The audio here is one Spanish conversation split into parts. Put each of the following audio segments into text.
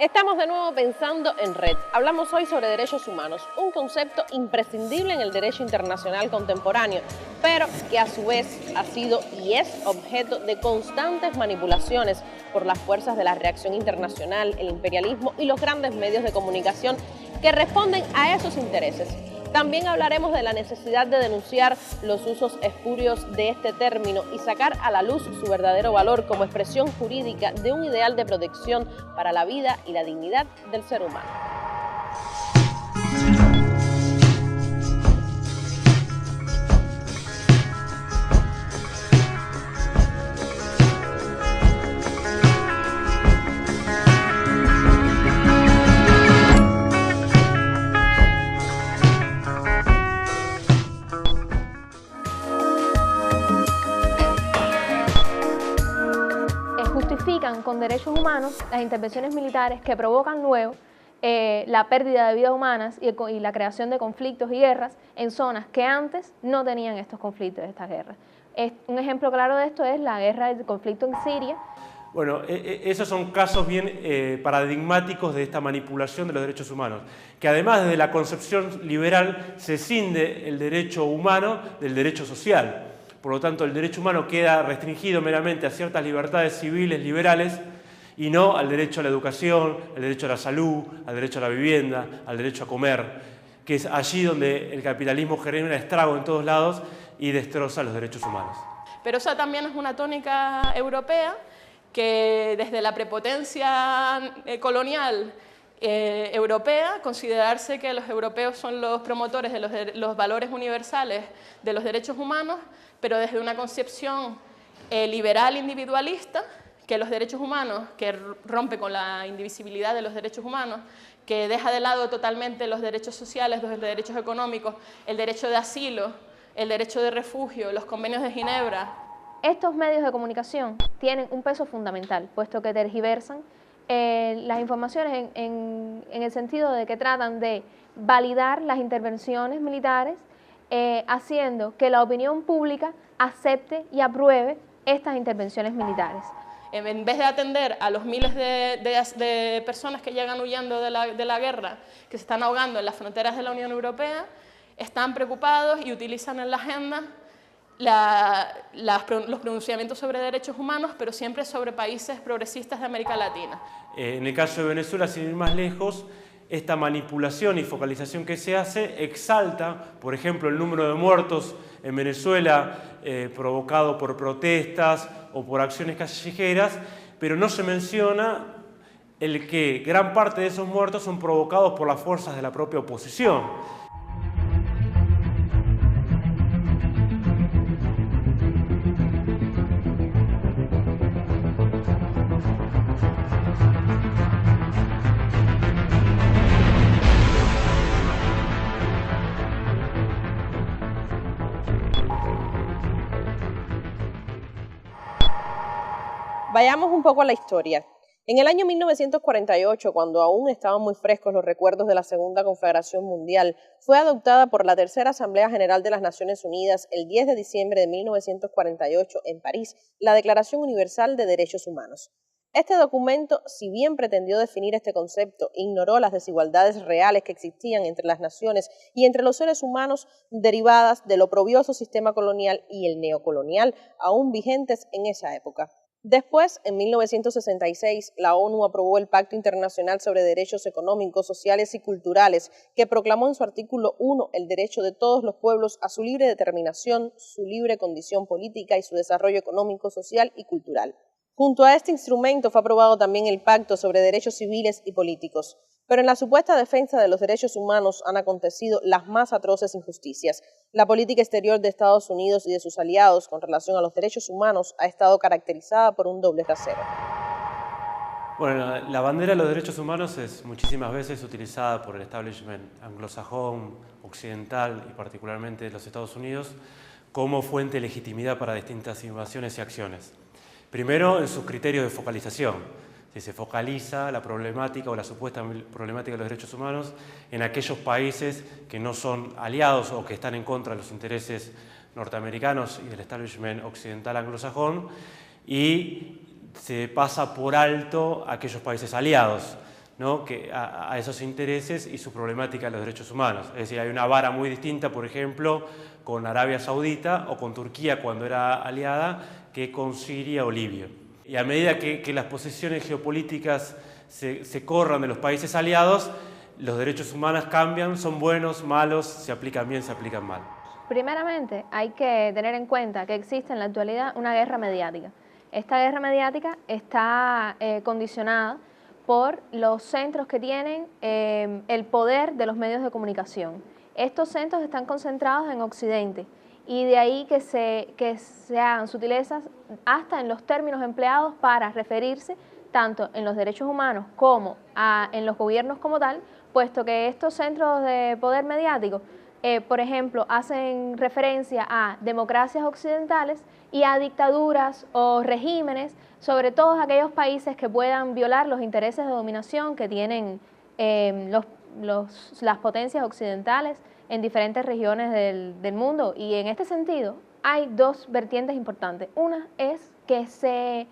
Estamos de nuevo pensando en red. Hablamos hoy sobre derechos humanos, un concepto imprescindible en el derecho internacional contemporáneo, pero que a su vez ha sido y es objeto de constantes manipulaciones por las fuerzas de la reacción internacional, el imperialismo y los grandes medios de comunicación que responden a esos intereses. También hablaremos de la necesidad de denunciar los usos espurios de este término y sacar a la luz su verdadero valor como expresión jurídica de un ideal de protección para la vida y la dignidad del ser humano. Justifican con derechos humanos las intervenciones militares que provocan luego la pérdida de vidas humanas y la creación de conflictos y guerras en zonas que antes no tenían estos conflictos, estas guerras. Un ejemplo claro de esto es la guerra del conflicto en Siria. Bueno, esos son casos bien paradigmáticos de esta manipulación de los derechos humanos, que además desde la concepción liberal se escinde el derecho humano del derecho social. Por lo tanto, el derecho humano queda restringido meramente a ciertas libertades civiles liberales y no al derecho a la educación, al derecho a la salud, al derecho a la vivienda, al derecho a comer, que es allí donde el capitalismo genera estrago en todos lados y destroza los derechos humanos. Pero esa también es una tónica europea que desde la prepotencia colonial europea, considerarse que los europeos son los promotores de los valores universales de los derechos humanos, pero desde una concepción liberal individualista, que los derechos humanos, que rompe con la indivisibilidad de los derechos humanos, que deja de lado totalmente los derechos sociales, los derechos económicos, el derecho de asilo, el derecho de refugio, los convenios de Ginebra. Estos medios de comunicación tienen un peso fundamental, puesto que tergiversan las informaciones en el sentido de que tratan de validar las intervenciones militares, haciendo que la opinión pública acepte y apruebe estas intervenciones militares. En vez de atender a los miles de personas que llegan huyendo de la guerra, que se están ahogando en las fronteras de la Unión Europea, están preocupados y utilizan en la agenda los pronunciamientos sobre derechos humanos, pero siempre sobre países progresistas de América Latina. En el caso de Venezuela, sin ir más lejos, esta manipulación y focalización que se hace exalta, por ejemplo, el número de muertos en Venezuela provocado por protestas o por acciones callejeras, pero no se menciona el que gran parte de esos muertos son provocados por las fuerzas de la propia oposición. Vayamos un poco a la historia. En el año 1948, cuando aún estaban muy frescos los recuerdos de la Segunda Conflagración Mundial, fue adoptada por la Tercera Asamblea General de las Naciones Unidas el 10 de diciembre de 1948 en París, la Declaración Universal de Derechos Humanos. Este documento, si bien pretendió definir este concepto, ignoró las desigualdades reales que existían entre las naciones y entre los seres humanos derivadas del oprobioso sistema colonial y el neocolonial aún vigentes en esa época. Después, en 1966, la ONU aprobó el Pacto Internacional sobre Derechos Económicos, Sociales y Culturales, que proclamó en su artículo 1 el derecho de todos los pueblos a su libre determinación, su libre condición política y su desarrollo económico, social y cultural. Junto a este instrumento fue aprobado también el Pacto sobre Derechos Civiles y Políticos. Pero en la supuesta defensa de los derechos humanos han acontecido las más atroces injusticias. La política exterior de Estados Unidos y de sus aliados con relación a los derechos humanos ha estado caracterizada por un doble rasero. Bueno, la bandera de los derechos humanos es muchísimas veces utilizada por el establishment anglosajón, occidental y particularmente de los Estados Unidos como fuente de legitimidad para distintas invasiones y acciones. Primero, en sus criterios de focalización. Si se focaliza la problemática o la supuesta problemática de los derechos humanos en aquellos países que no son aliados o que están en contra de los intereses norteamericanos y del establishment occidental anglosajón, y se pasa por alto a aquellos países aliados, ¿no?, a esos intereses y su problemática de los derechos humanos. Es decir, hay una vara muy distinta, por ejemplo, con Arabia Saudita o con Turquía cuando era aliada, que con Siria o Libia. Y a medida que las posiciones geopolíticas se corran de los países aliados, los derechos humanos cambian, son buenos, malos, se aplican bien, se aplican mal. Primeramente, hay que tener en cuenta que existe en la actualidad una guerra mediática. Esta guerra mediática está condicionada por los centros que tienen el poder de los medios de comunicación. Estos centros están concentrados en Occidente y de ahí que se hagan sutilezas hasta en los términos empleados para referirse tanto en los derechos humanos como en los gobiernos como tal, puesto que estos centros de poder mediático, por ejemplo, hacen referencia a democracias occidentales y a dictaduras o regímenes sobre todos aquellos países que puedan violar los intereses de dominación que tienen las potencias occidentales en diferentes regiones del mundo. Y en este sentido hay dos vertientes importantes. Una es que se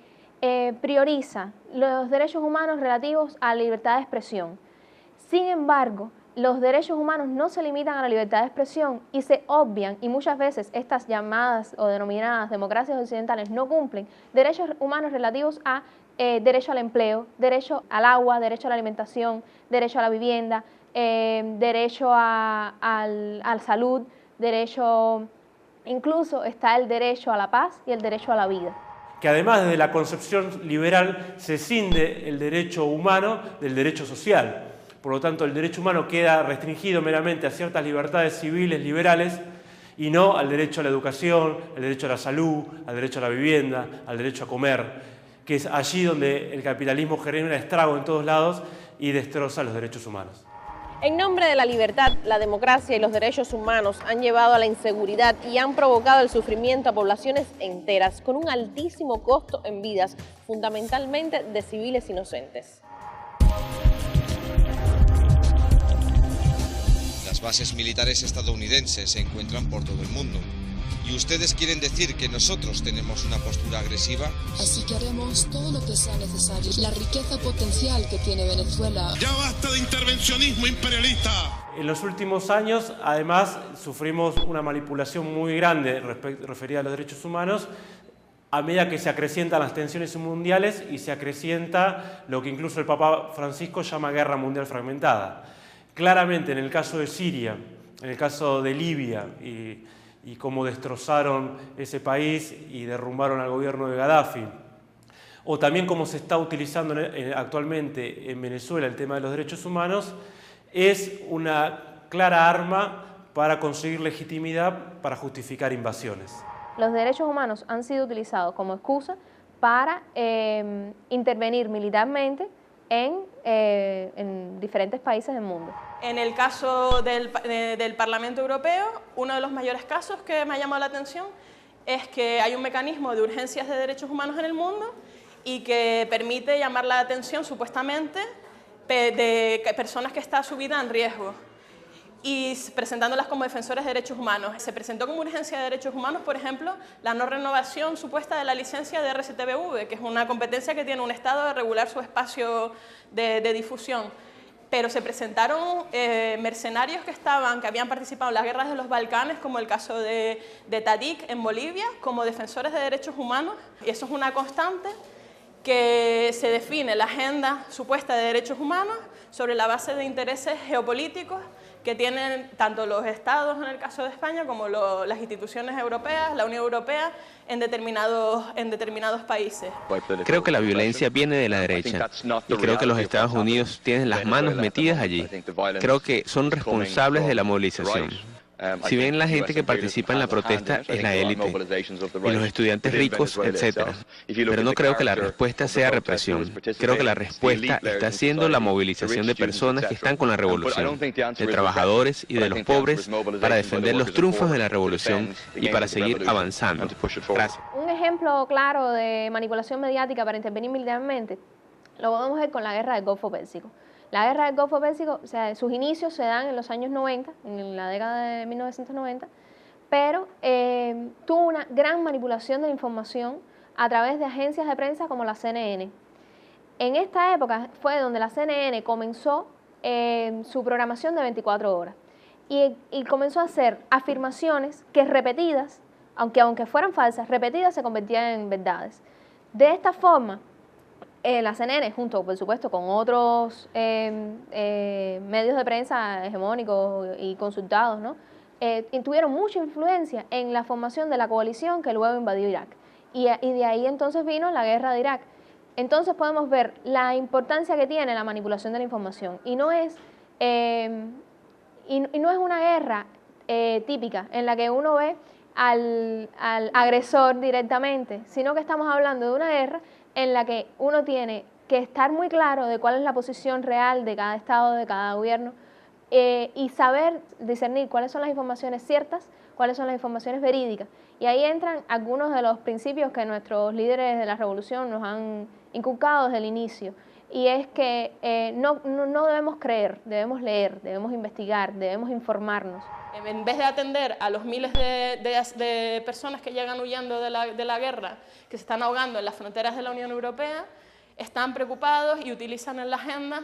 prioriza los derechos humanos relativos a la libertad de expresión. Sin embargo, los derechos humanos no se limitan a la libertad de expresión y se obvian, y muchas veces estas llamadas o denominadas democracias occidentales no cumplen derechos humanos relativos a derecho al empleo, derecho al agua, derecho a la alimentación, derecho a la vivienda, derecho a la salud, derecho, incluso está el derecho a la paz y el derecho a la vida. Que además desde la concepción liberal se escinde el derecho humano del derecho social. Por lo tanto, el derecho humano queda restringido meramente a ciertas libertades civiles liberales y no al derecho a la educación, al derecho a la salud, al derecho a la vivienda, al derecho a comer, que es allí donde el capitalismo genera estrago en todos lados y destroza los derechos humanos. En nombre de la libertad, la democracia y los derechos humanos han llevado a la inseguridad y han provocado el sufrimiento a poblaciones enteras con un altísimo costo en vidas, fundamentalmente de civiles inocentes. Las bases militares estadounidenses se encuentran por todo el mundo. ¿Y ustedes quieren decir que nosotros tenemos una postura agresiva? Así que haremos todo lo que sea necesario. La riqueza potencial que tiene Venezuela. ¡Ya basta de intervencionismo imperialista! En los últimos años, además, sufrimos una manipulación muy grande referida a los derechos humanos a medida que se acrecientan las tensiones mundiales y se acrecienta lo que incluso el Papa Francisco llama guerra mundial fragmentada. Claramente, en el caso de Siria, en el caso de Libia y cómo destrozaron ese país y derrumbaron al gobierno de Gaddafi, o también cómo se está utilizando actualmente en Venezuela el tema de los derechos humanos, es una clara arma para conseguir legitimidad para justificar invasiones. Los derechos humanos han sido utilizados como excusa para intervenir militarmente en diferentes países del mundo. En el caso del Parlamento Europeo, uno de los mayores casos que me ha llamado la atención es que hay un mecanismo de urgencias de derechos humanos en el mundo y que permite llamar la atención supuestamente de personas que están su vida en riesgo y presentándolas como defensores de derechos humanos. Se presentó como urgencia de derechos humanos, por ejemplo, la no renovación supuesta de la licencia de RCTV, que es una competencia que tiene un Estado de regular su espacio de difusión. Pero se presentaron mercenarios que habían participado en las guerras de los Balcanes, como el caso de Tadic en Bolivia, como defensores de derechos humanos. Y eso es una constante que se define la agenda supuesta de derechos humanos sobre la base de intereses geopolíticos que tienen tanto los estados, en el caso de España, como las instituciones europeas, la Unión Europea, en determinados países. Creo que la violencia viene de la derecha y creo que los Estados Unidos tienen las manos metidas allí. Creo que son responsables de la movilización. Si bien la gente que participa en la protesta es la élite, y los estudiantes ricos, etc. Pero no creo que la respuesta sea represión. Creo que la respuesta está siendo la movilización de personas que están con la revolución, de trabajadores y de los pobres, para defender los triunfos de la revolución y para seguir avanzando. Gracias. Un ejemplo claro de manipulación mediática para intervenir militarmente lo podemos ver con la guerra del Golfo Pérsico. La guerra del Golfo Pérsico, o sea, sus inicios se dan en los años 90, en la década de 1990, pero tuvo una gran manipulación de la información a través de agencias de prensa como la CNN. En esta época fue donde la CNN comenzó su programación de 24 horas y comenzó a hacer afirmaciones que repetidas, aunque fueran falsas, repetidas se convertían en verdades. De esta forma, la CNN, junto por supuesto con otros medios de prensa hegemónicos y consultados, ¿no? Tuvieron mucha influencia en la formación de la coalición que luego invadió Irak. Y de ahí entonces vino la guerra de Irak. Entonces podemos ver la importancia que tiene la manipulación de la información. Y no es una guerra típica en la que uno ve al agresor directamente, sino que estamos hablando de una guerra en la que uno tiene que estar muy claro de cuál es la posición real de cada Estado, de cada gobierno, y saber discernir cuáles son las informaciones ciertas, cuáles son las informaciones verídicas. Y ahí entran algunos de los principios que nuestros líderes de la revolución nos han inculcado desde el inicio. Y es que no debemos creer, debemos leer, debemos investigar, debemos informarnos. En vez de atender a los miles de personas que llegan huyendo de la guerra, que se están ahogando en las fronteras de la Unión Europea, están preocupados y utilizan en la agenda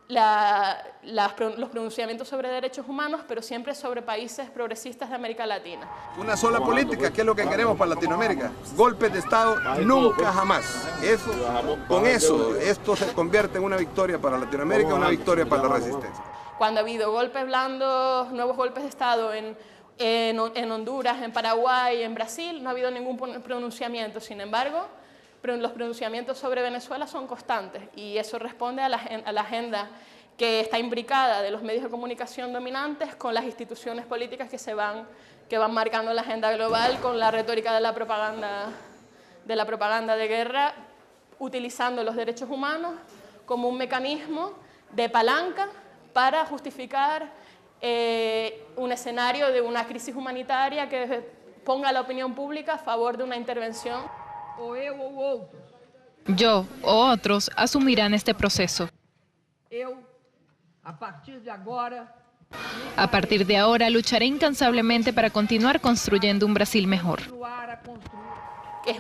los pronunciamientos sobre derechos humanos, pero siempre sobre países progresistas de América Latina. Una sola política, ¿qué es lo que queremos para Latinoamérica? Golpes de Estado nunca jamás. Con eso, esto se convierte en una victoria para Latinoamérica, una victoria para la resistencia. Cuando ha habido golpes blandos, nuevos golpes de Estado en Honduras, en Paraguay, en Brasil, no ha habido ningún pronunciamiento. Sin embargo, los pronunciamientos sobre Venezuela son constantes y eso responde a la agenda que está imbricada de los medios de comunicación dominantes con las instituciones políticas que van marcando la agenda global con la retórica de la propaganda de guerra, utilizando los derechos humanos como un mecanismo de palanca para justificar un escenario de una crisis humanitaria que ponga a la opinión pública a favor de una intervención. Yo o otros asumirán este proceso. A partir de ahora lucharé incansablemente para continuar construyendo un Brasil mejor. Es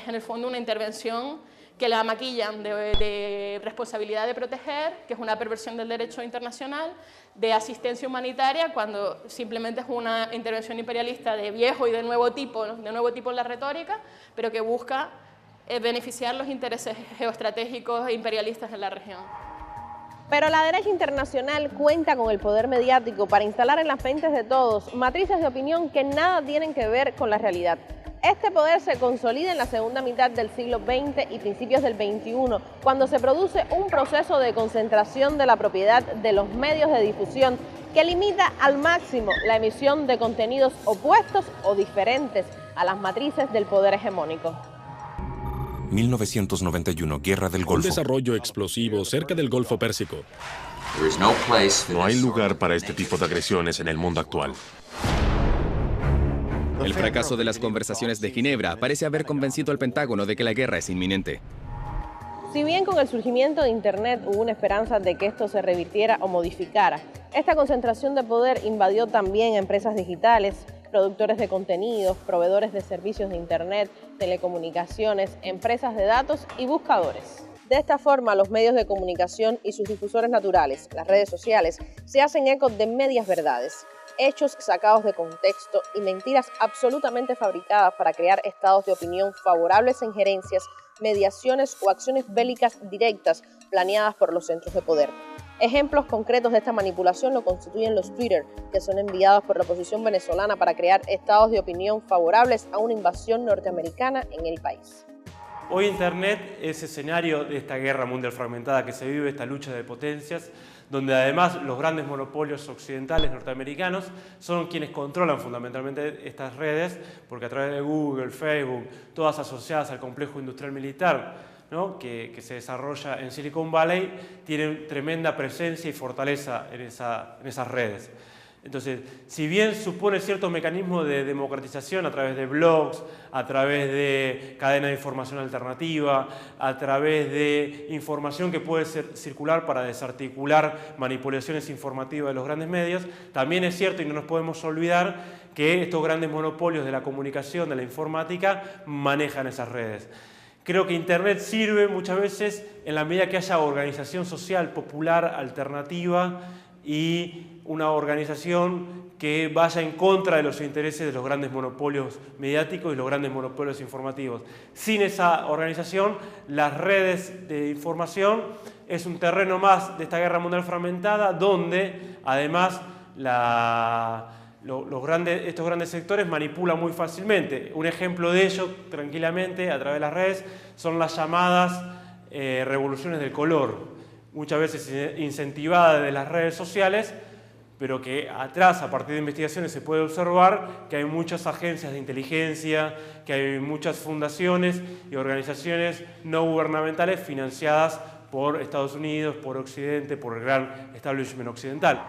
en el fondo una intervención que la maquillan de responsabilidad de proteger, que es una perversión del derecho internacional, de asistencia humanitaria, cuando simplemente es una intervención imperialista de viejo y de nuevo tipo en la retórica, pero que busca beneficiar los intereses geoestratégicos e imperialistas de la región. Pero la derecha internacional cuenta con el poder mediático para instalar en las mentes de todos matrices de opinión que nada tienen que ver con la realidad. Este poder se consolida en la segunda mitad del siglo XX y principios del XXI, cuando se produce un proceso de concentración de la propiedad de los medios de difusión que limita al máximo la emisión de contenidos opuestos o diferentes a las matrices del poder hegemónico. 1991, Guerra del Golfo. Un desarrollo explosivo cerca del Golfo Pérsico. No hay lugar para este tipo de agresiones en el mundo actual. El fracaso de las conversaciones de Ginebra parece haber convencido al Pentágono de que la guerra es inminente. Si bien con el surgimiento de Internet hubo una esperanza de que esto se revirtiera o modificara, esta concentración de poder invadió también empresas digitales, productores de contenidos, proveedores de servicios de Internet, telecomunicaciones, empresas de datos y buscadores. De esta forma, los medios de comunicación y sus difusores naturales, las redes sociales, se hacen eco de medias verdades, hechos sacados de contexto y mentiras absolutamente fabricadas para crear estados de opinión favorables a injerencias, mediaciones o acciones bélicas directas planeadas por los centros de poder. Ejemplos concretos de esta manipulación lo constituyen los Twitter, que son enviados por la oposición venezolana para crear estados de opinión favorables a una invasión norteamericana en el país. Hoy Internet es escenario de esta guerra mundial fragmentada que se vive, esta lucha de potencias, donde además los grandes monopolios occidentales norteamericanos son quienes controlan fundamentalmente estas redes, porque a través de Google, Facebook, todas asociadas al complejo industrial militar, ¿no? que se desarrolla en Silicon Valley, tienen tremenda presencia y fortaleza en esas redes. Entonces, si bien supone cierto mecanismo de democratización a través de blogs, a través de cadena de información alternativa, a través de información que puede circular para desarticular manipulaciones informativas de los grandes medios, también es cierto, y no nos podemos olvidar, que estos grandes monopolios de la comunicación, de la informática, manejan esas redes. Creo que Internet sirve muchas veces en la medida que haya organización social popular alternativa y una organización que vaya en contra de los intereses de los grandes monopolios mediáticos y los grandes monopolios informativos. Sin esa organización, las redes de información es un terreno más de esta guerra mundial fragmentada, donde además estos grandes sectores manipulan muy fácilmente. Un ejemplo de ello, tranquilamente, a través de las redes, son las llamadas revoluciones del color, muchas veces incentivadas de las redes sociales, pero que atrás, a partir de investigaciones, se puede observar que hay muchas agencias de inteligencia, que hay muchas fundaciones y organizaciones no gubernamentales financiadas por Estados Unidos, por Occidente, por el gran establishment occidental.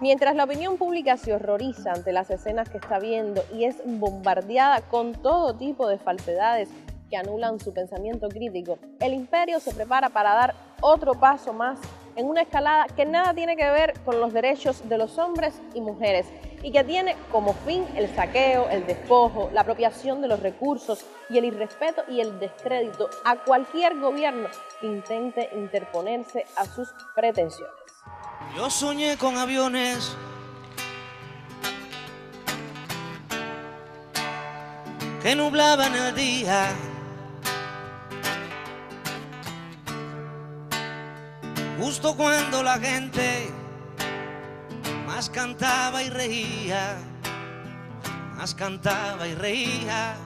Mientras la opinión pública se horroriza ante las escenas que está viendo y es bombardeada con todo tipo de falsedades que anulan su pensamiento crítico, el imperio se prepara para dar otro paso más en una escalada que nada tiene que ver con los derechos de los hombres y mujeres y que tiene como fin el saqueo, el despojo, la apropiación de los recursos y el irrespeto y el descrédito a cualquier gobierno que intente interponerse a sus pretensiones. Yo soñé con aviones que nublaban el día, justo cuando la gente más cantaba y reía, más cantaba y reía.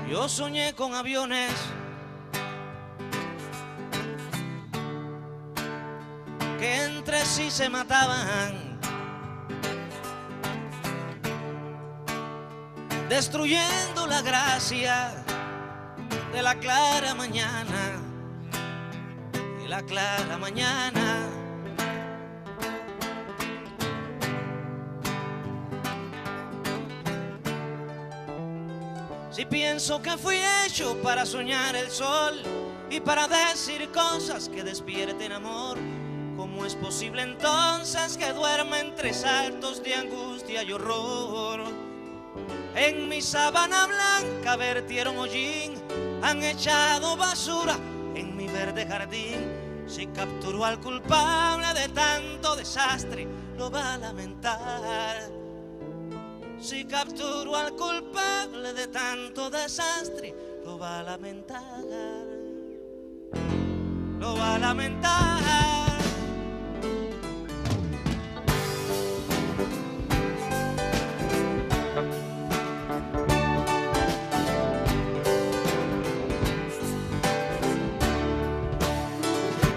Yo soñé con aviones que entre sí se mataban, destruyendo la gracia de la clara mañana, de la clara mañana. Si pienso que fui hecho para soñar el sol y para decir cosas que despierten amor, ¿cómo es posible entonces que duerma entre saltos de angustia y horror? En mi sábana blanca vertieron hollín, han echado basura en mi verde jardín. Si capturó al culpable de tanto desastre, lo va a lamentar. Si capturó al culpable de tanto desastre, lo va a lamentar. Lo va a lamentar.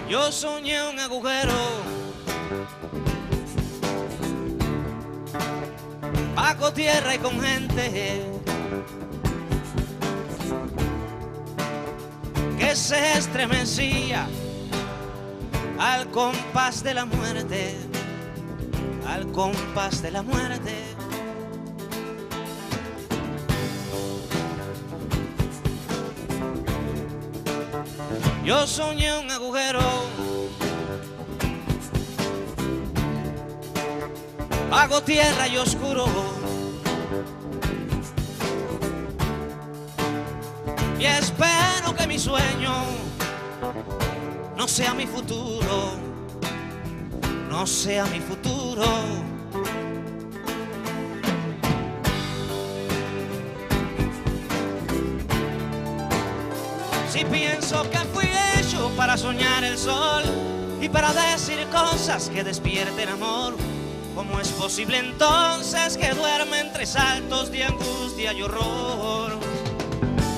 Yo soñé un agujero bajo tierra y con gente que se estremecía al compás de la muerte, al compás de la muerte. Yo soñé un agujero bajo tierra y oscuro, y espero que mi sueño no sea mi futuro, no sea mi futuro. Si pienso que fui hecho para soñar el sol y para decir cosas que despierten amor, ¿cómo es posible entonces que duerme entre saltos de angustia y horror?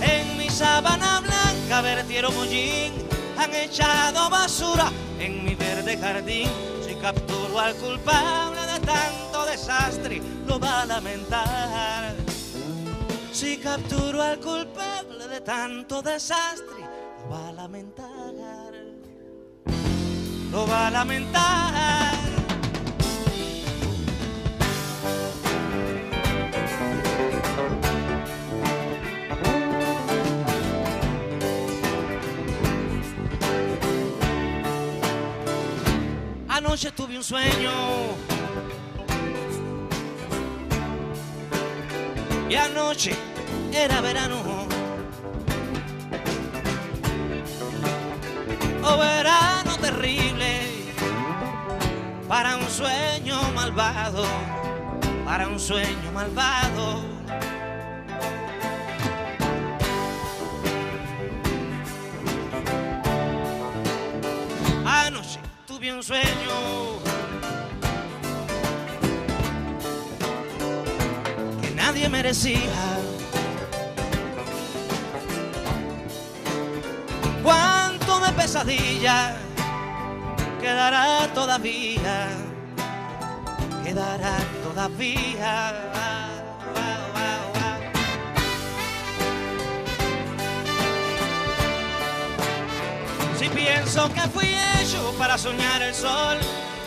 En mi sábana blanca vertieron hollín, han echado basura en mi verde jardín. Si capturo al culpable de tanto desastre, lo va a lamentar. Si capturo al culpable de tanto desastre, lo va a lamentar. Lo va a lamentar. Anoche tuve un sueño y anoche era verano. Oh, verano terrible para un sueño malvado, para un sueño malvado. Anoche tuve un sueño que nadie merecía. Cuánto de pesadilla quedará todavía, quedará todavía. Si pienso que fui hecho para soñar el sol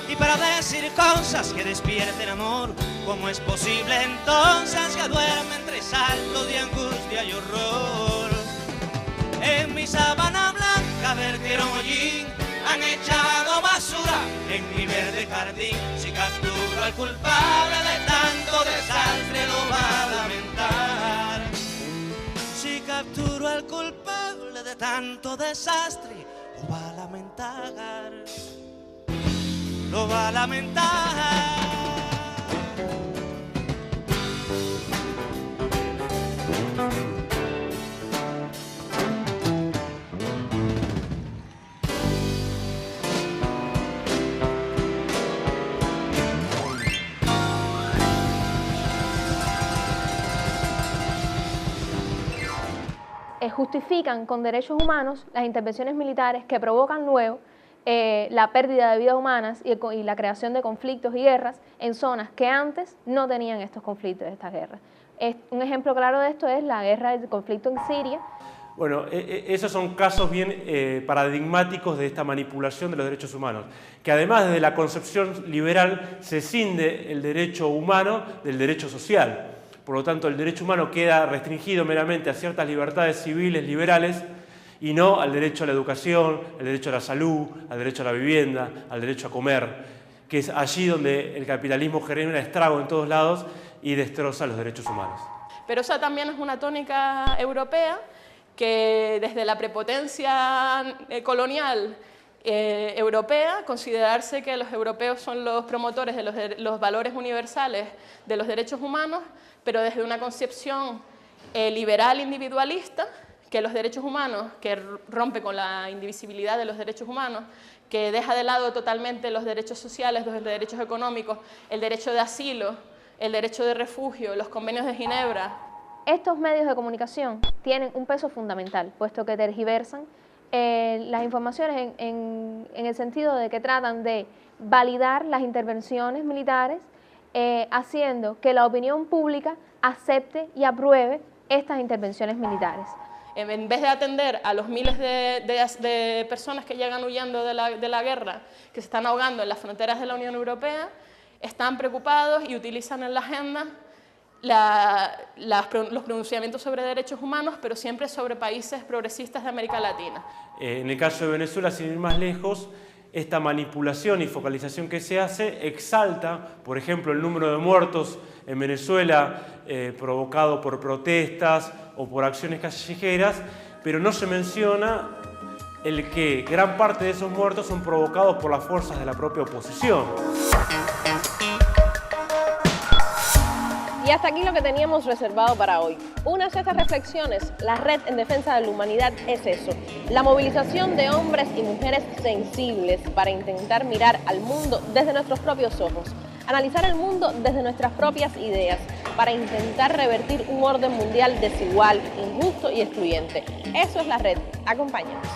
y para decir cosas que despierten amor, ¿cómo es posible entonces que duerme entre saltos de angustia y horror? En mi sábana blanca vertieron hollín, han echado basura en mi verde jardín. Si capturo al culpable de tanto desastre lo va a lamentar. Si capturo al culpable de tanto desastre lo va a lamentar. Lo va a lamentar. Justifican con derechos humanos las intervenciones militares que provocan luego la pérdida de vidas humanas y la creación de conflictos y guerras en zonas que antes no tenían estos conflictos, estas guerras. Un ejemplo claro de esto es la guerra del conflicto en Siria. Bueno, esos son casos bien paradigmáticos de esta manipulación de los derechos humanos, que además desde la concepción liberal se escinde el derecho humano del derecho social. Por lo tanto, el derecho humano queda restringido meramente a ciertas libertades civiles liberales y no al derecho a la educación, al derecho a la salud, al derecho a la vivienda, al derecho a comer, que es allí donde el capitalismo genera estrago en todos lados y destroza los derechos humanos. Pero esa también es una tónica europea que desde la prepotencia colonial europea, considerarse que los europeos son los promotores de los valores universales de los derechos humanos, pero desde una concepción liberal individualista, que los derechos humanos, que rompe con la indivisibilidad de los derechos humanos, que deja de lado totalmente los derechos sociales, los derechos económicos, el derecho de asilo, el derecho de refugio, los convenios de Ginebra. Estos medios de comunicación tienen un peso fundamental, puesto que tergiversan las informaciones en el sentido de que tratan de validar las intervenciones militares, haciendo que la opinión pública acepte y apruebe estas intervenciones militares. En vez de atender a los miles de personas que llegan huyendo de la guerra, que se están ahogando en las fronteras de la Unión Europea, están preocupados y utilizan en la agenda los pronunciamientos sobre derechos humanos, pero siempre sobre países progresistas de América Latina. En el caso de Venezuela, sin ir más lejos, esta manipulación y focalización que se hace exalta, por ejemplo, el número de muertos en Venezuela provocado por protestas o por acciones callejeras, pero no se menciona el que gran parte de esos muertos son provocados por las fuerzas de la propia oposición. Y hasta aquí lo que teníamos reservado para hoy. Unas de estas reflexiones, la Red en Defensa de la Humanidad es eso, la movilización de hombres y mujeres sensibles para intentar mirar al mundo desde nuestros propios ojos, analizar el mundo desde nuestras propias ideas, para intentar revertir un orden mundial desigual, injusto y excluyente. Eso es la Red. Acompáñanos.